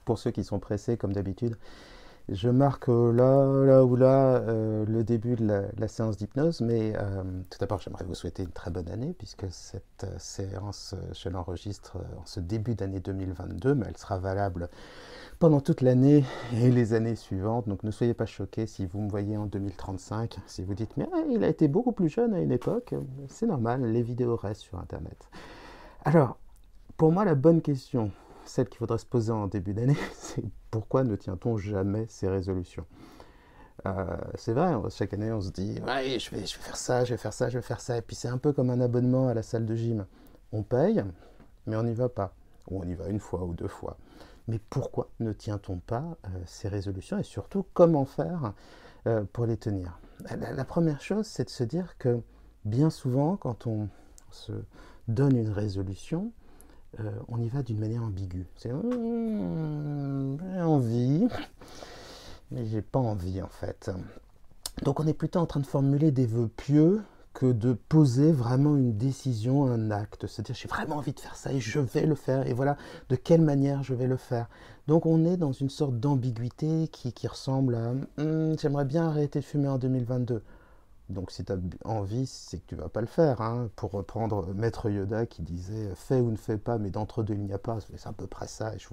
pour ceux qui sont pressés, comme d'habitude, je marque là le début de la séance d'hypnose, mais tout d'abord j'aimerais vous souhaiter une très bonne année, puisque cette séance, je l'enregistre en ce début d'année 2022, mais elle sera valable pendant toute l'année et les années suivantes, donc ne soyez pas choqués si vous me voyez en 2035, si vous dites mais il a été beaucoup plus jeune à une époque, c'est normal, les vidéos restent sur Internet. Alors, pour moi la bonne question, celle qu'il faudrait se poser en début d'année, c'est pourquoi ne tient-on jamais ses résolutions? C'est vrai, chaque année on se dit ouais, je vais faire ça, je vais faire ça, je vais faire ça, et puis c'est un peu comme un abonnement à la salle de gym. On paye, mais on n'y va pas. Ou on y va une fois ou deux fois. Mais pourquoi ne tient-on pas ces résolutions et surtout comment faire pour les tenir? La première chose, c'est de se dire que bien souvent, quand on se donne une résolution, on y va d'une manière ambiguë. C'est j'ai envie, mais j'ai pas envie en fait. Donc on est plutôt en train de formuler des vœux pieux que de poser vraiment une décision, un acte. C'est-à-dire j'ai vraiment envie de faire ça et je vais le faire et voilà de quelle manière je vais le faire. Donc on est dans une sorte d'ambiguïté qui ressemble à j'aimerais bien arrêter de fumer en 2022. Donc si tu as envie, c'est que tu vas pas le faire. Hein. Pour reprendre Maître Yoda qui disait fais ou ne fais pas, mais d'entre deux il n'y a pas. C'est à peu près ça et je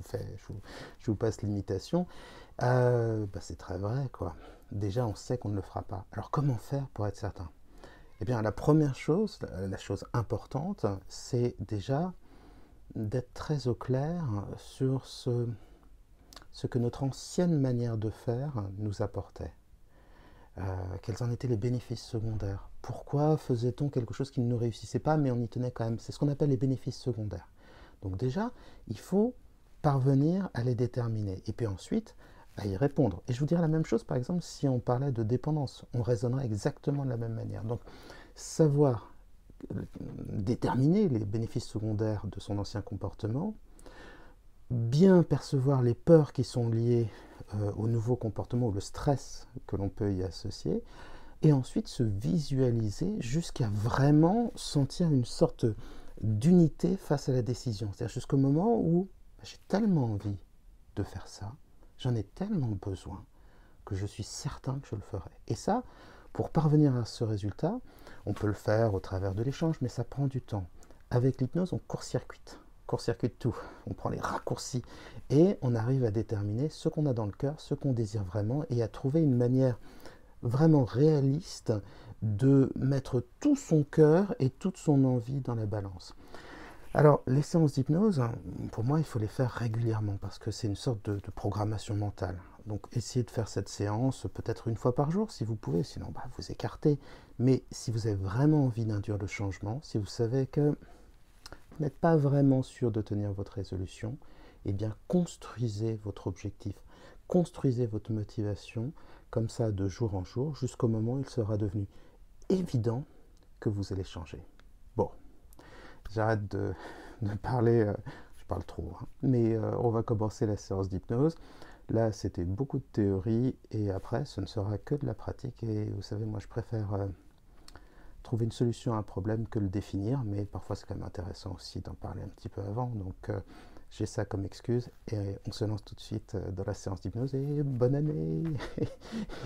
vous passe l'imitation. C'est très vrai quoi. Déjà on sait qu'on ne le fera pas. Alors comment faire pour être certain? Eh bien la première chose, la chose importante, c'est déjà d'être très au clair sur ce que notre ancienne manière de faire nous apportait. Quels en étaient les bénéfices secondaires? Pourquoi faisait-on quelque chose qui ne nous réussissait pas, mais on y tenait quand même? C'est ce qu'on appelle les bénéfices secondaires. Donc déjà, il faut parvenir à les déterminer. Et puis ensuite, à y répondre. Et je vous dirais la même chose, par exemple, si on parlait de dépendance. On raisonnerait exactement de la même manière. Donc, savoir déterminer les bénéfices secondaires de son ancien comportement, bien percevoir les peurs qui sont liées au nouveau comportement ou le stress que l'on peut y associer, et ensuite se visualiser jusqu'à vraiment sentir une sorte d'unité face à la décision. C'est-à-dire jusqu'au moment où j'ai tellement envie de faire ça, j'en ai tellement besoin que je suis certain que je le ferai. Et ça, pour parvenir à ce résultat, on peut le faire au travers de l'échange, mais ça prend du temps. Avec l'hypnose, on court-circuite tout, on prend les raccourcis et on arrive à déterminer ce qu'on a dans le cœur, ce qu'on désire vraiment et à trouver une manière vraiment réaliste de mettre tout son cœur et toute son envie dans la balance. Alors, les séances d'hypnose, pour moi, il faut les faire régulièrement parce que c'est une sorte de programmation mentale. Donc, essayez de faire cette séance peut-être une fois par jour si vous pouvez, sinon vous écartez. Mais si vous avez vraiment envie d'induire le changement, si vous savez que vous n'êtes pas vraiment sûr de tenir votre résolution, eh bien, construisez votre objectif, construisez votre motivation comme ça de jour en jour jusqu'au moment où il sera devenu évident que vous allez changer. Bon, j'arrête de parler, je parle trop, hein, mais on va commencer la séance d'hypnose. Là, c'était beaucoup de théorie et après, ce ne sera que de la pratique. Et vous savez, moi, je préfère trouver une solution à un problème que le définir, mais parfois, c'est quand même intéressant aussi d'en parler un petit peu avant. Donc, j'ai ça comme excuse et on se lance tout de suite dans la séance d'hypnose et bonne année.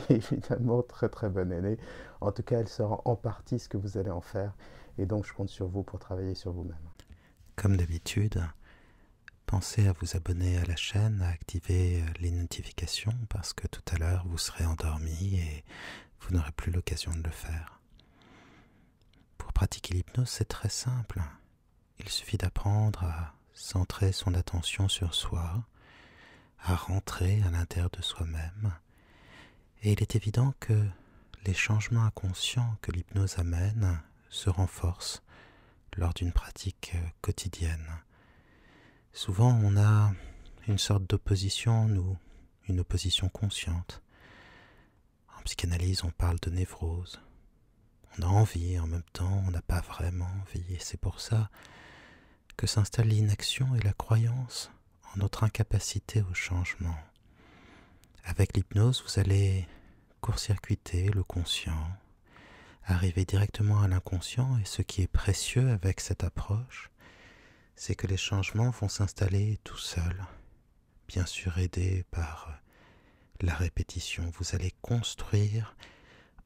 Évidemment, très très bonne année. En tout cas, elle sera en partie ce que vous allez en faire et donc je compte sur vous pour travailler sur vous-même. Comme d'habitude, pensez à vous abonner à la chaîne, à activer les notifications parce que tout à l'heure vous serez endormi et vous n'aurez plus l'occasion de le faire. Pour pratiquer l'hypnose, c'est très simple. Il suffit d'apprendre à centrer son attention sur soi, à rentrer à l'intérieur de soi-même. Et il est évident que les changements inconscients que l'hypnose amène se renforcent lors d'une pratique quotidienne. Souvent, on a une sorte d'opposition en nous, une opposition consciente. En psychanalyse, on parle de névrose. On a envie et en même temps, on n'a pas vraiment envie. Et c'est pour ça que s'installe l'inaction et la croyance en notre incapacité au changement. Avec l'hypnose, vous allez court-circuiter le conscient, arriver directement à l'inconscient, et ce qui est précieux avec cette approche, c'est que les changements vont s'installer tout seuls, bien sûr aidé par la répétition. Vous allez construire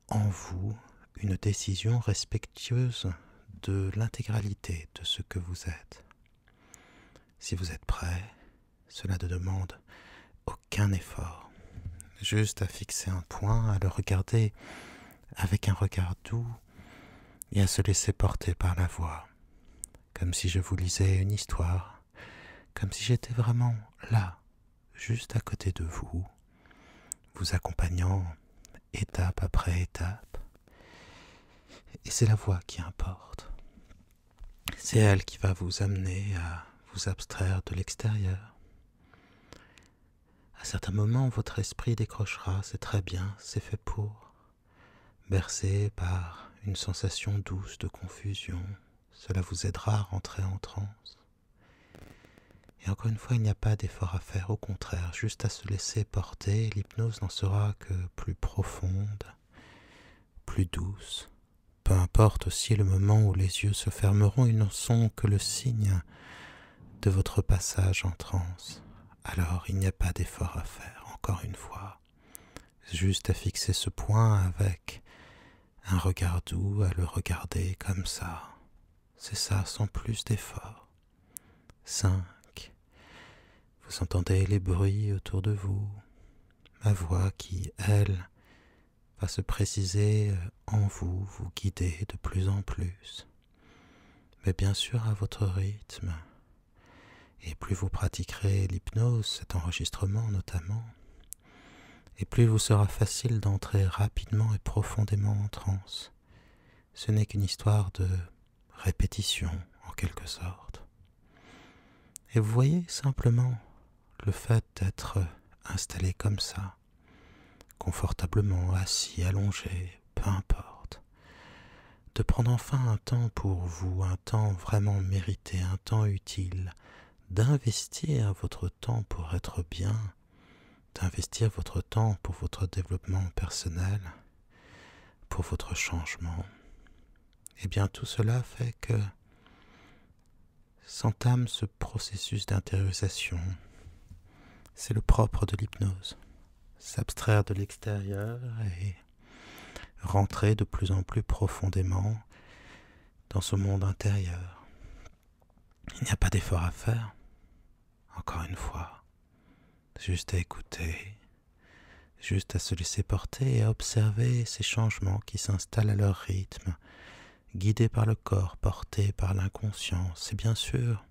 en vous une décision respectueuse de l'intégralité de ce que vous êtes. Si vous êtes prêt, cela ne demande aucun effort, juste à fixer un point, à le regarder avec un regard doux et à se laisser porter par la voix, comme si je vous lisais une histoire, comme si j'étais vraiment là, juste à côté de vous, vous accompagnant étape après étape. Et c'est la voix qui importe. C'est elle qui va vous amener à vous abstraire de l'extérieur. À certains moments, votre esprit décrochera, c'est très bien, c'est fait pour. Bercé par une sensation douce de confusion, cela vous aidera à rentrer en transe. Et encore une fois, il n'y a pas d'effort à faire, au contraire, juste à se laisser porter, l'hypnose n'en sera que plus profonde, plus douce. Peu importe aussi le moment où les yeux se fermeront, ils ne sont que le signe de votre passage en transe. Alors il n'y a pas d'effort à faire, encore une fois. Juste à fixer ce point avec un regard doux, à le regarder comme ça. C'est ça, sans plus d'effort. 5. Vous entendez les bruits autour de vous. Ma voix qui, elle, va se préciser en vous, vous guider de plus en plus. Mais bien sûr à votre rythme. Et plus vous pratiquerez l'hypnose, cet enregistrement notamment, et plus il vous sera facile d'entrer rapidement et profondément en transe. Ce n'est qu'une histoire de répétition, en quelque sorte. Et vous voyez simplement le fait d'être installé comme ça, confortablement, assis, allongé, peu importe, de prendre enfin un temps pour vous, un temps vraiment mérité, un temps utile, d'investir votre temps pour être bien, d'investir votre temps pour votre développement personnel, pour votre changement. Et bien tout cela fait que s'entame ce processus d'intériorisation. C'est le propre de l'hypnose. S'abstraire de l'extérieur et rentrer de plus en plus profondément dans ce monde intérieur. Il n'y a pas d'effort à faire. Encore une fois, juste à écouter, juste à se laisser porter et à observer ces changements qui s'installent à leur rythme, guidés par le corps, portés par l'inconscient. C'est bien sûr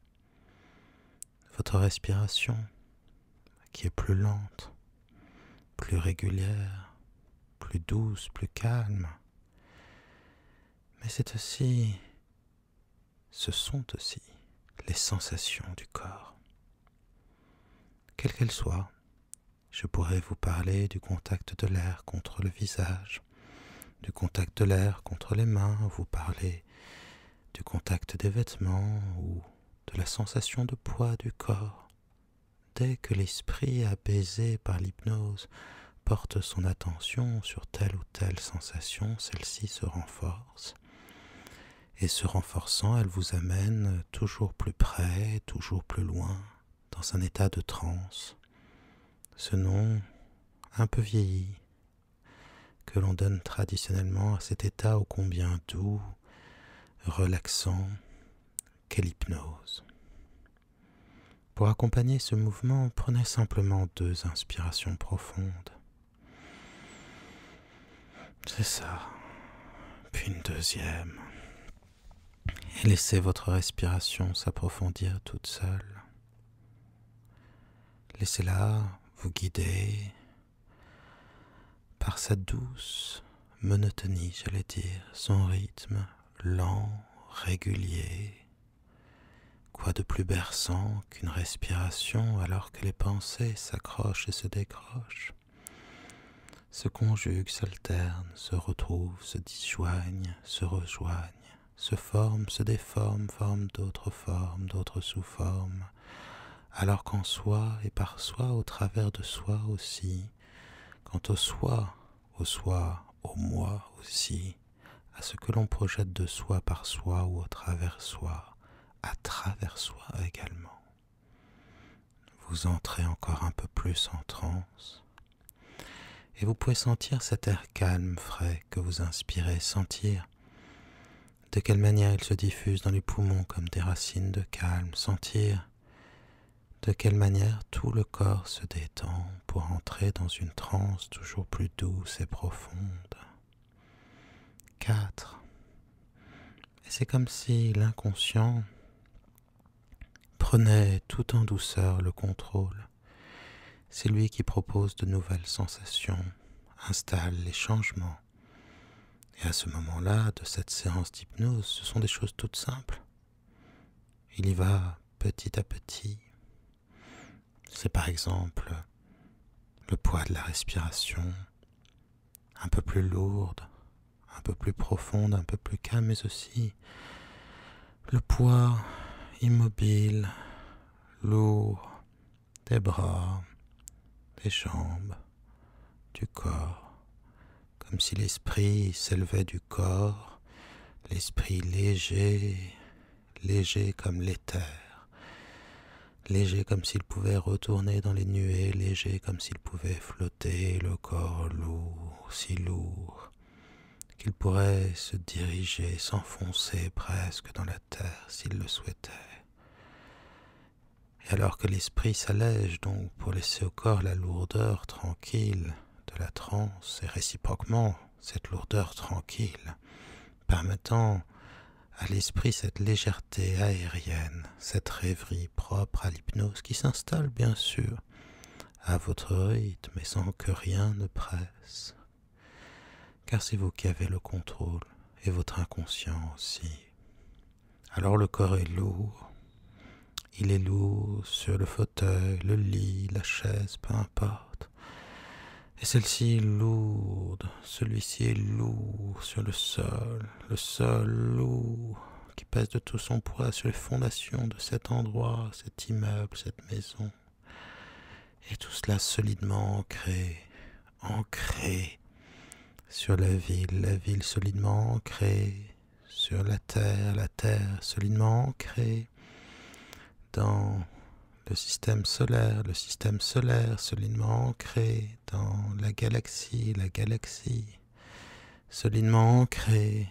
votre respiration qui est plus lente, plus régulière, plus douce, plus calme. Mais ce sont aussi les sensations du corps. Quelles qu'elles soient, je pourrais vous parler du contact de l'air contre le visage, du contact de l'air contre les mains, vous parler du contact des vêtements ou de la sensation de poids du corps. Dès que l'esprit, apaisé par l'hypnose, porte son attention sur telle ou telle sensation, celle-ci se renforce. Et se renforçant, elle vous amène toujours plus près, toujours plus loin, dans un état de transe. Ce nom un peu vieilli, que l'on donne traditionnellement à cet état ô combien doux, relaxant, qu'est l'hypnose. Pour accompagner ce mouvement, prenez simplement 2 inspirations profondes. C'est ça. Puis une deuxième. Et laissez votre respiration s'approfondir toute seule. Laissez-la vous guider par sa douce monotonie, j'allais dire, son rythme lent, régulier. Quoi de plus berçant qu'une respiration alors que les pensées s'accrochent et se décrochent, se conjuguent, s'alternent, se retrouvent, se disjoignent, se rejoignent, se forment, se déforment, forment d'autres sous-formes, alors qu'en soi et par soi, au travers de soi aussi, quant au soi, au moi aussi, à ce que l'on projette de soi par soi ou au travers soi, à travers soi également. vous entrez encore un peu plus en transe. Et vous pouvez sentir cet air calme, frais que vous inspirez, sentir de quelle manière il se diffuse dans les poumons comme des racines de calme, sentir de quelle manière tout le corps se détend pour entrer dans une transe toujours plus douce et profonde. 4. Et c'est comme si l'inconscient prenait tout en douceur le contrôle. C'est lui qui propose de nouvelles sensations, installe les changements. Et à ce moment-là, de cette séance d'hypnose, ce sont des choses toutes simples. Il y va petit à petit. C'est par exemple le poids de la respiration, un peu plus lourde, un peu plus profonde, un peu plus calme, mais aussi le poids immobile, lourd, des bras, des jambes, du corps, comme si l'esprit s'élevait du corps, l'esprit léger, léger comme l'éther, léger comme s'il pouvait retourner dans les nuées, léger comme s'il pouvait flotter, le corps lourd, si lourd, qu'il pourrait se diriger, s'enfoncer presque dans la terre s'il le souhaitait. Et alors que l'esprit s'allège donc pour laisser au corps la lourdeur tranquille de la transe, et réciproquement cette lourdeur tranquille, permettant à l'esprit cette légèreté aérienne, cette rêverie propre à l'hypnose qui s'installe bien sûr à votre rythme et sans que rien ne presse. Car c'est vous qui avez le contrôle et votre inconscient aussi. Alors le corps est lourd. Il est lourd sur le fauteuil, le lit, la chaise, peu importe. Et celle-ci est lourde, celui-ci est lourd sur le sol lourd, qui pèse de tout son poids sur les fondations de cet endroit, cet immeuble, cette maison. Et tout cela solidement ancré sur la ville solidement ancrée sur la terre solidement ancrée dans le système solaire solidement ancré dans la galaxie solidement ancré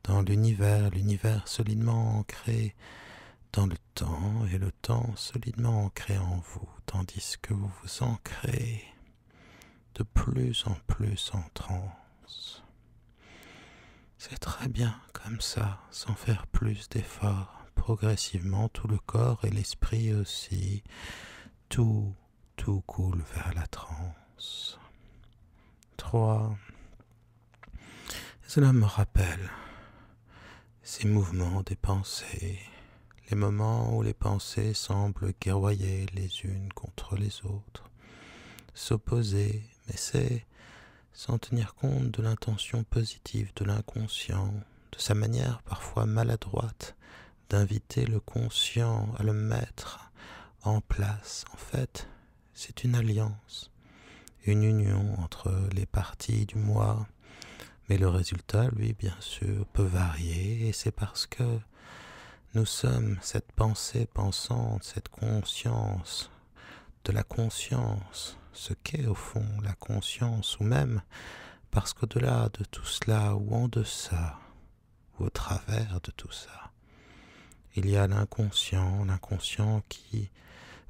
dans l'univers solidement ancré dans le temps et le temps solidement ancré en vous, tandis que vous vous ancrez de plus en plus en transe. C'est très bien comme ça, sans faire plus d'efforts. Progressivement, tout le corps et l'esprit aussi, tout coule vers la transe. 3. Cela me rappelle ces mouvements des pensées, les moments où les pensées semblent guerroyer les unes contre les autres, s'opposer, mais c'est sans tenir compte de l'intention positive de l'inconscient, de sa manière parfois maladroite d'inviter le conscient à le mettre en place. En fait, c'est une alliance, une union entre les parties du moi, mais le résultat, lui, bien sûr, peut varier, et c'est parce que nous sommes cette pensée pensante, cette conscience de la conscience, ce qu'est au fond la conscience, ou même parce qu'au-delà de tout cela, ou en deçà, ou au travers de tout ça, il y a l'inconscient qui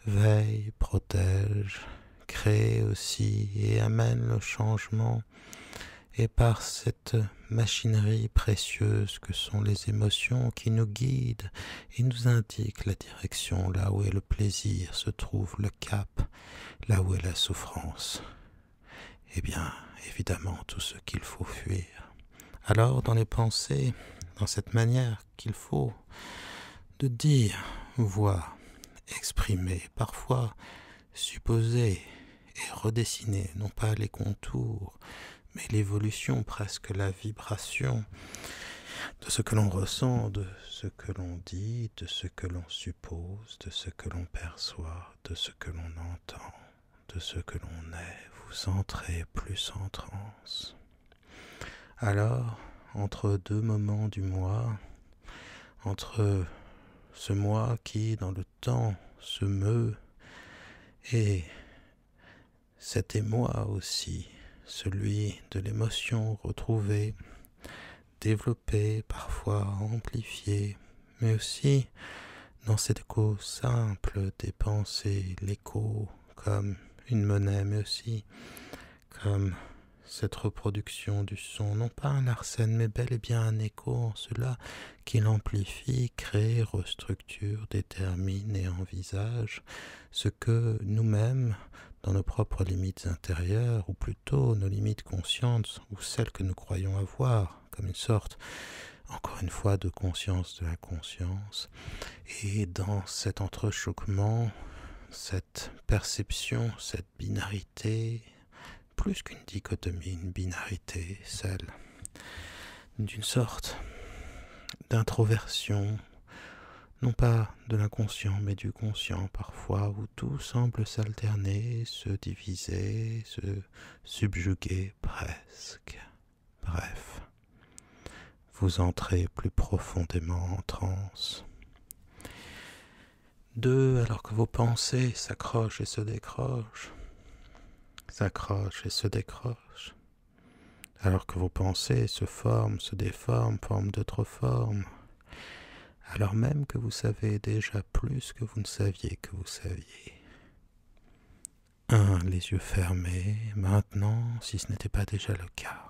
veille, protège, crée aussi et amène le changement. Et par cette machinerie précieuse que sont les émotions qui nous guident et nous indiquent la direction, là où est le plaisir se trouve le cap, là où est la souffrance. Eh bien, évidemment, tout ce qu'il faut fuir. Alors, dans les pensées, dans cette manière qu'il faut de dire, voir, exprimer, parfois supposer et redessiner, non pas les contours, mais l'évolution, presque la vibration de ce que l'on ressent, de ce que l'on dit, de ce que l'on suppose, de ce que l'on perçoit, de ce que l'on entend, de ce que l'on est. Vous entrez plus en transe. Alors, entre deux moments du mois, entre ce moi qui, dans le temps, se meut Et cet émoi aussi, celui de l'émotion retrouvée, développée, parfois amplifiée, mais aussi dans cet écho simple des pensées, l'écho comme une monnaie, mais aussi comme cette reproduction du son, non pas un arsène, mais bel et bien un écho en cela qu'il amplifie, crée, restructure, détermine et envisage ce que nous-mêmes, dans nos propres limites intérieures, ou plutôt nos limites conscientes, ou celles que nous croyons avoir, comme une sorte, encore une fois, de conscience de la conscience, et dans cet entrechoquement, cette perception, cette binarité, plus qu'une dichotomie, une binarité, celle d'une sorte d'introversion, non pas de l'inconscient, mais du conscient parfois, où tout semble s'alterner, se diviser, se subjuguer presque. Bref, vous entrez plus profondément en transe. 2, alors que vos pensées s'accrochent et se décrochent, s'accrochent et se décrochent, alors que vos pensées se forment, se déforment, forment d'autres formes, alors même que vous savez déjà plus que vous ne saviez que vous saviez. 1, les yeux fermés, maintenant, si ce n'était pas déjà le cas.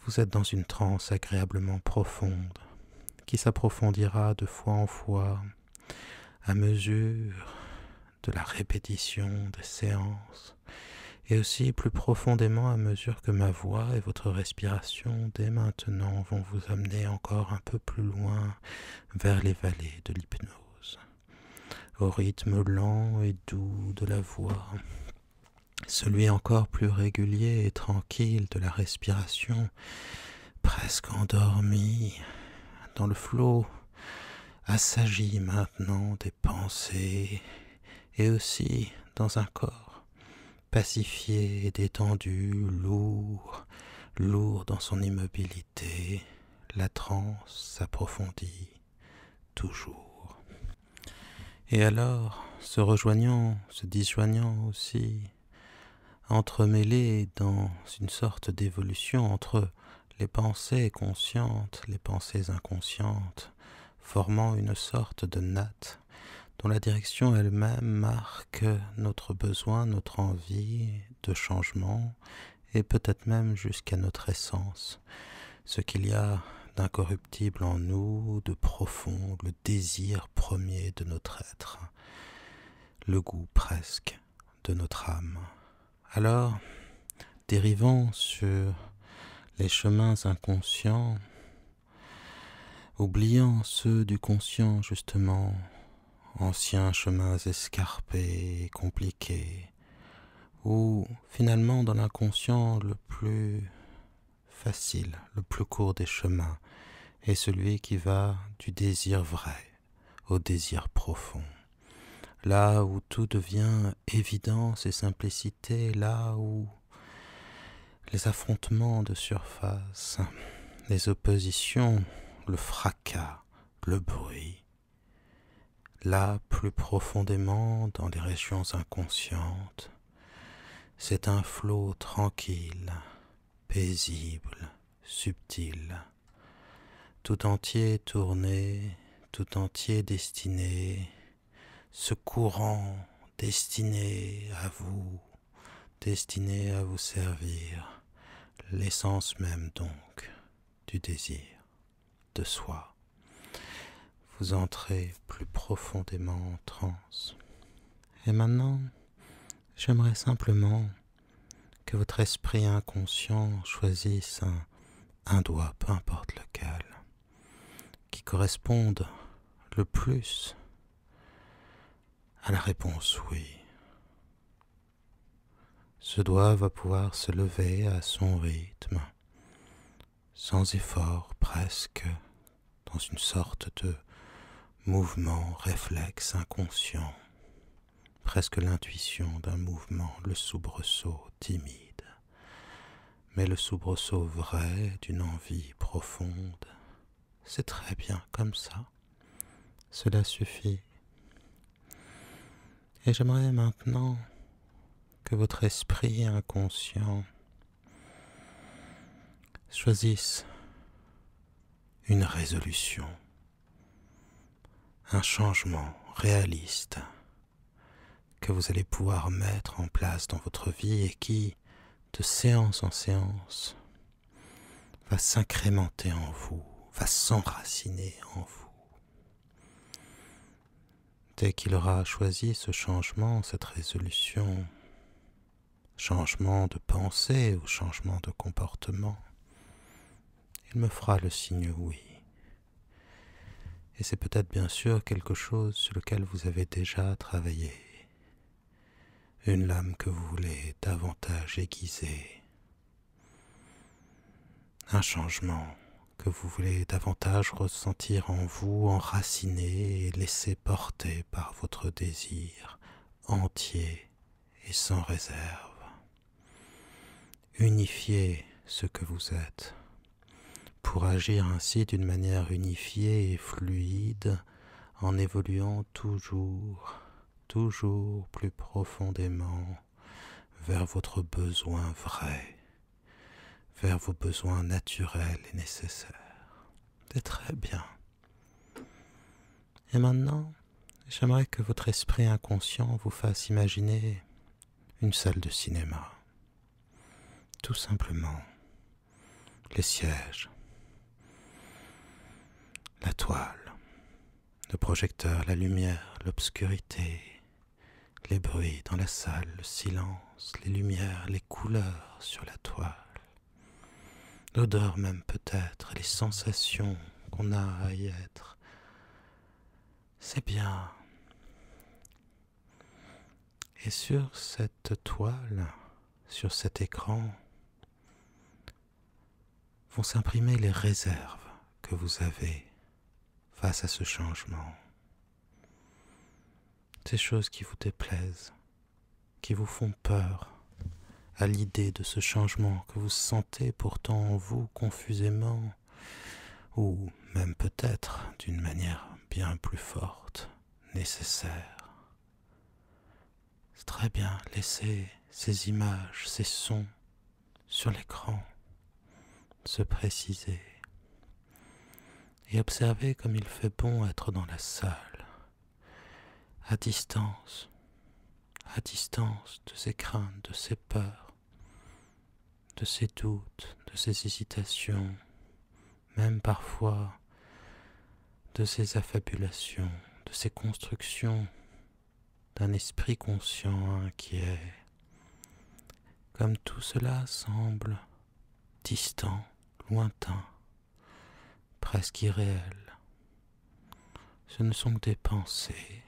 Vous êtes dans une transe agréablement profonde, qui s'approfondira de fois en fois, à mesure de la répétition des séances, et aussi plus profondément à mesure que ma voix et votre respiration dès maintenant vont vous amener encore un peu plus loin vers les vallées de l'hypnose, au rythme lent et doux de la voix, celui encore plus régulier et tranquille de la respiration, presque endormie, dans le flot assagi maintenant des pensées, et aussi dans un corps pacifié et détendu, lourd dans son immobilité, la transe s'approfondit toujours. Et alors, se rejoignant, se disjoignant aussi, entremêlés dans une sorte d'évolution entre les pensées conscientes, les pensées inconscientes, formant une sorte de natte dont la direction elle-même marque notre besoin, notre envie de changement, et peut-être même jusqu'à notre essence, ce qu'il y a d'incorruptible en nous, de profond, le désir premier de notre être, le goût presque de notre âme. Alors, dérivant sur les chemins inconscients, oubliant ceux du conscient justement, anciens chemins escarpés et compliqués, où finalement dans l'inconscient le plus facile, le plus court des chemins est celui qui va du désir vrai au désir profond. Là où tout devient évidence et simplicité, là où les affrontements de surface, les oppositions, le fracas, le bruit, là, plus profondément dans les régions inconscientes, c'est un flot tranquille, paisible, subtil, tout entier tourné, tout entier destiné, ce courant destiné à vous servir, l'essence même donc du désir de soi. Vous entrez plus profondément en transe. Et maintenant, j'aimerais simplement que votre esprit inconscient choisisse un doigt, peu importe lequel, qui corresponde le plus à la réponse oui. Ce doigt va pouvoir se lever à son rythme, sans effort presque, dans une sorte de mouvement, réflexe inconscient, presque l'intuition d'un mouvement, le soubresaut timide, mais le soubresaut vrai d'une envie profonde. C'est très bien comme ça, cela suffit. Et j'aimerais maintenant que votre esprit inconscient choisisse une résolution, un changement réaliste que vous allez pouvoir mettre en place dans votre vie et qui, de séance en séance, va s'incrémenter en vous, va s'enraciner en vous. Dès qu'il aura choisi ce changement, cette résolution, changement de pensée ou changement de comportement, il me fera le signe oui. Et c'est peut-être bien sûr quelque chose sur lequel vous avez déjà travaillé, une lame que vous voulez davantage aiguiser, un changement que vous voulez davantage ressentir en vous, enraciné et laisser porter par votre désir entier et sans réserve. Unifiez ce que vous êtes pour agir ainsi d'une manière unifiée et fluide en évoluant toujours plus profondément vers votre besoin vrai, vers vos besoins naturels et nécessaires. C'est très bien. Et maintenant, j'aimerais que votre esprit inconscient vous fasse imaginer une salle de cinéma. Tout simplement, les sièges, la toile, le projecteur, la lumière, l'obscurité, les bruits dans la salle, le silence, les lumières, les couleurs sur la toile, l'odeur même peut-être, les sensations qu'on a à y être. C'est bien. Et sur cette toile, sur cet écran, vont s'imprimer les réserves que vous avez face à ce changement. Ces choses qui vous déplaisent, qui vous font peur à l'idée de ce changement que vous sentez pourtant en vous confusément, ou même peut-être d'une manière bien plus forte, nécessaire. C'est très bien, laissez ces images, ces sons sur l'écran se préciser et observez comme il fait bon être dans la salle, à distance de ces craintes, de ces peurs, de ces doutes, de ces hésitations, même parfois de ces affabulations, de ces constructions d'un esprit conscient inquiet. Comme tout cela semble distant, lointain, presque irréel. Ce ne sont que des pensées,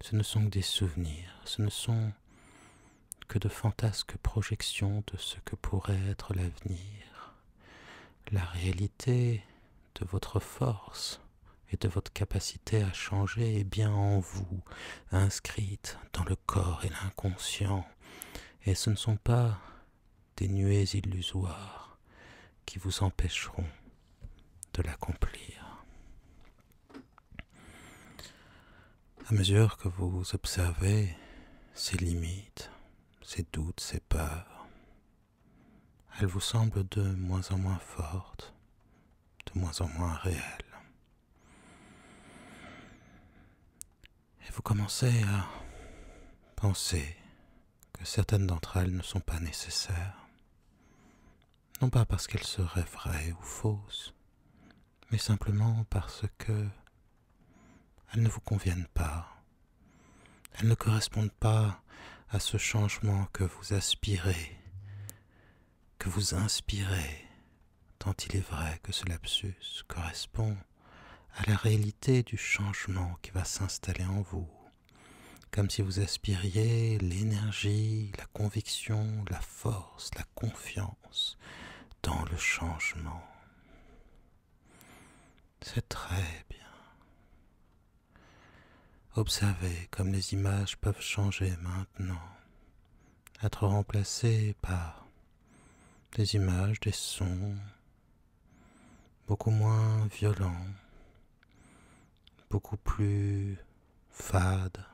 ce ne sont que des souvenirs, ce ne sont que de fantasques projections de ce que pourrait être l'avenir. La réalité de votre force et de votre capacité à changer est bien en vous, inscrite dans le corps et l'inconscient, et ce ne sont pas des nuées illusoires qui vous empêcheront de l'accomplir. À mesure que vous observez ces limites, ces doutes, ces peurs, elles vous semblent de moins en moins fortes, de moins en moins réelles. Et vous commencez à penser que certaines d'entre elles ne sont pas nécessaires. Non pas parce qu'elles seraient vraies ou fausses, mais simplement parce que elles ne vous conviennent pas. Elles ne correspondent pas à ce changement que vous aspirez, que vous inspirez, tant il est vrai que ce lapsus correspond à la réalité du changement qui va s'installer en vous, comme si vous aspiriez l'énergie, la conviction, la force, la confiance dans le changement. C'est très bien. Observez comme les images peuvent changer maintenant, être remplacées par des images, des sons beaucoup moins violents, beaucoup plus fades,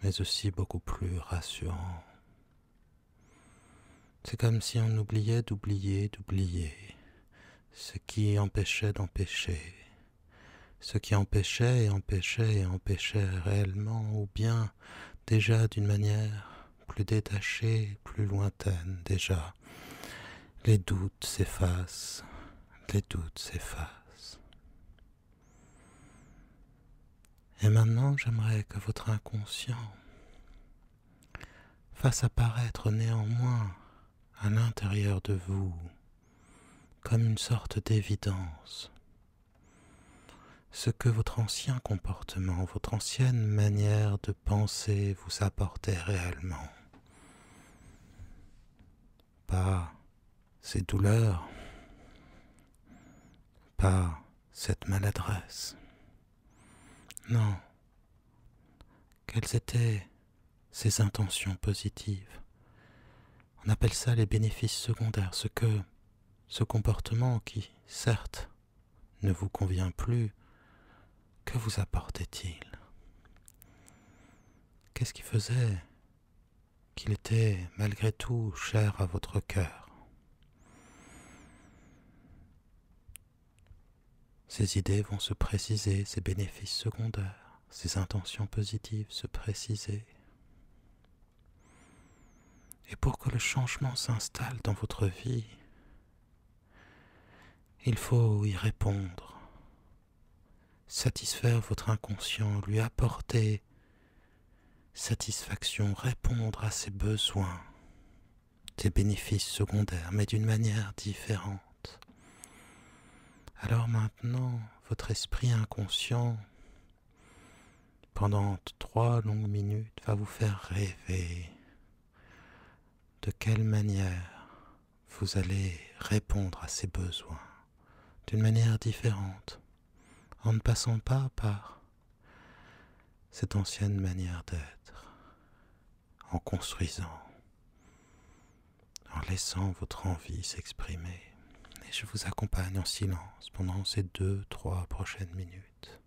mais aussi beaucoup plus rassurant. C'est comme si on oubliait d'oublier ce qui empêchait d'empêcher, ce qui empêchait et empêchait et empêchait réellement, ou bien déjà d'une manière plus détachée, plus lointaine déjà. Les doutes s'effacent, les doutes s'effacent. Et maintenant, j'aimerais que votre inconscient fasse apparaître néanmoins à l'intérieur de vous comme une sorte d'évidence ce que votre ancien comportement, votre ancienne manière de penser vous apportait réellement. Pas ces douleurs, pas cette maladresse. Non. Quelles étaient ces intentions positives? On appelle ça les bénéfices secondaires, ce comportement qui, certes, ne vous convient plus, que vous apportait-il? Qu'est-ce qui faisait qu'il était malgré tout cher à votre cœur? Ces idées vont se préciser, ces bénéfices secondaires, ces intentions positives se préciser. Et pour que le changement s'installe dans votre vie, il faut y répondre, satisfaire votre inconscient, lui apporter satisfaction, répondre à ses besoins, ses bénéfices secondaires, mais d'une manière différente. Alors maintenant, votre esprit inconscient, pendant 3 longues minutes, va vous faire rêver. De quelle manière vous allez répondre à ces besoins, d'une manière différente, en ne passant pas par cette ancienne manière d'être, en construisant, en laissant votre envie s'exprimer. Et je vous accompagne en silence pendant ces 2-3 prochaines minutes.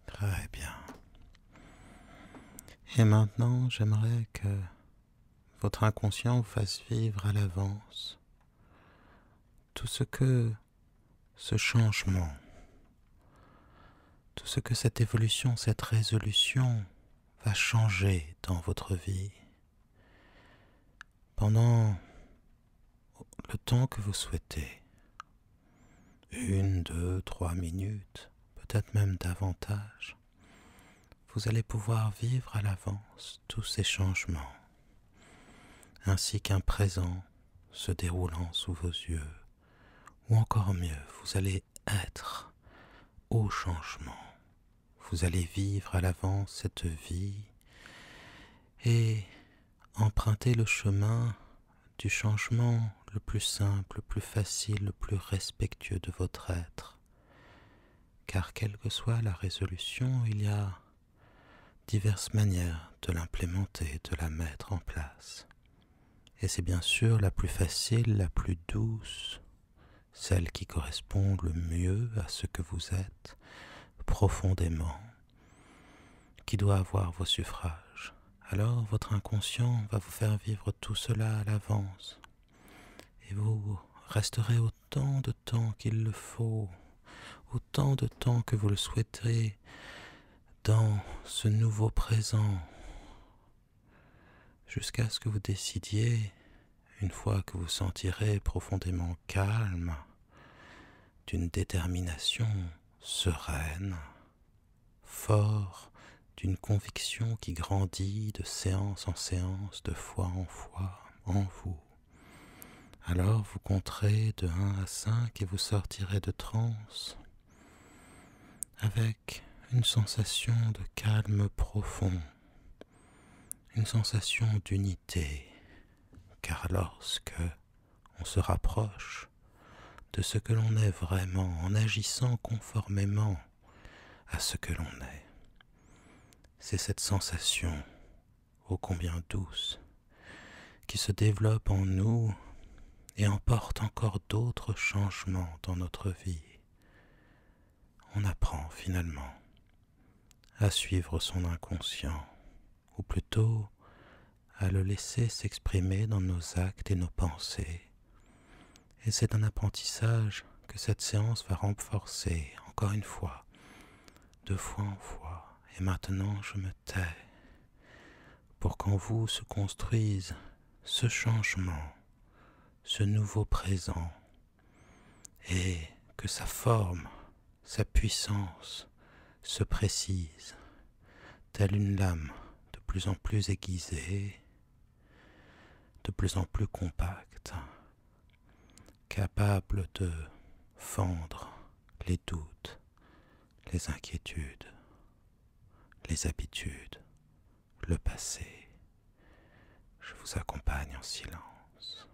Très bien. Et maintenant, j'aimerais que votre inconscient vous fasse vivre à l'avance tout ce que ce changement, tout ce que cette évolution, cette résolution va changer dans votre vie pendant le temps que vous souhaitez. 1, 2, 3 minutes, peut-être même davantage. Vous allez pouvoir vivre à l'avance tous ces changements, ainsi qu'un présent se déroulant sous vos yeux. Ou encore mieux, vous allez être au changement. Vous allez vivre à l'avance cette vie et emprunter le chemin du changement le plus simple, le plus facile, le plus respectueux de votre être. Car quelle que soit la résolution, il y a diverses manières de l'implémenter, de la mettre en place. Et c'est bien sûr la plus facile, la plus douce, celle qui correspond le mieux à ce que vous êtes profondément, qui doit avoir vos suffrages. Alors votre inconscient va vous faire vivre tout cela à l'avance. Et vous resterez autant de temps qu'il le faut, autant de temps que vous le souhaiterez dans ce nouveau présent, jusqu'à ce que vous décidiez, une fois que vous sentirez profondément calme, d'une détermination sereine, fort, d'une conviction qui grandit de séance en séance, de fois en fois, en vous. Alors vous compterez de 1 à 5 et vous sortirez de transe avec une sensation de calme profond, une sensation d'unité, car lorsque on se rapproche de ce que l'on est vraiment en agissant conformément à ce que l'on est, c'est cette sensation ô combien douce qui se développe en nous et emporte encore d'autres changements dans notre vie. On apprend finalement à suivre son inconscient, ou plutôt à le laisser s'exprimer dans nos actes et nos pensées. Et c'est un apprentissage que cette séance va renforcer, encore une fois, de fois en fois. Et maintenant je me tais, pour qu'en vous se construise ce changement, ce nouveau présent, et que sa forme, sa puissance se précise, telle une lame de plus en plus aiguisée, de plus en plus compacte, capable de fendre les doutes, les inquiétudes, les habitudes, le passé. Je vous accompagne en silence.